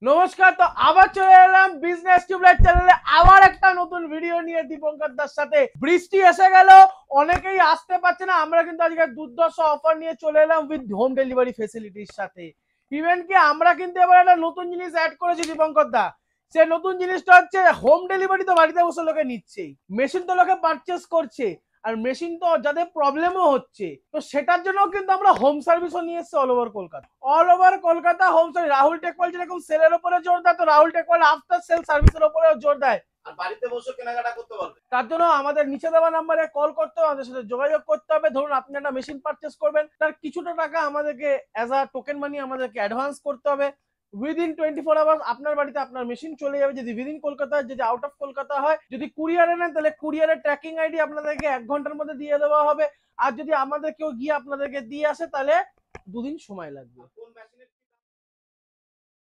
নমস্কার। তো আবার চলে এলাম বিজনেস টিউবলাইট চ্যানেলে আবার একটা নতুন ভিডিও নিয়ে দীপঙ্কর দার সাথে। বৃষ্টি এসে গেল, অনেকেই আসতে পারছে না, আমরা কিন্তু আজকে দুর্ধর্ষ অফার নিয়ে চলে এলাম উইথ হোম ডেলিভারি ফেসিলিটির সাথে। ইভেন কি আমরা কিন্তু এবার একটা নতুন জিনিস অ্যাড করেছি দীপঙ্কর দা। সে নতুন জিনিসটা হচ্ছে হোম ডেলিভারি। তো বাড়িতে বসে লোকে নিচ্ছেই, মেশিন তো লোকে পারচেস করছে, আর মেশিন তো যাদের প্রবলেমও হচ্ছে, তো সেটার জন্য কিন্তু আমরা হোম সার্ভিসও নিয়ে এসেছি all over Kolkata. All over Kolkata home service. Rahul টেকওয়াল যেরকম সেলের উপরে জোর দেয়, তো রাহুল টেকওয়াল আফটার সেল সার্ভিসের উপরেও জোর দেয়। আর বাড়িতে বসে কেনাকাটা করতে পারবে। তার জন্য আমাদের নিচে দেওয়া নাম্বারে কল করতে হবে, আমাদের সাথে যোগাযোগ করতে হবে। ধরুন আপনি একটা মেশিন পারচেস করবেন, তার কিছুটা টাকা আমাদেরকে অ্যাজ আ টোকেন মানি আমাদেরকে অ্যাডভান্স করতে হবে। উইদিন 24 আওয়ার্স আপনার বাড়িতে আপনার মেশিন চলে যাবে। যদি উইদিন কলকাতা, যদি আউট অফ কলকাতা হয়, যদি কুরিয়ারে নেন, তাহলে কুরিয়ারের ট্র্যাকিং আইডি আপনাদেরকে 1 ঘন্টার মধ্যে দিয়ে দেওয়া হবে। আর যদি আমাদের কেউ গিয়ে আপনাদেরকে দিয়ে আসে, তাহলে 2 দিন সময় লাগবে। কোন মেশিনের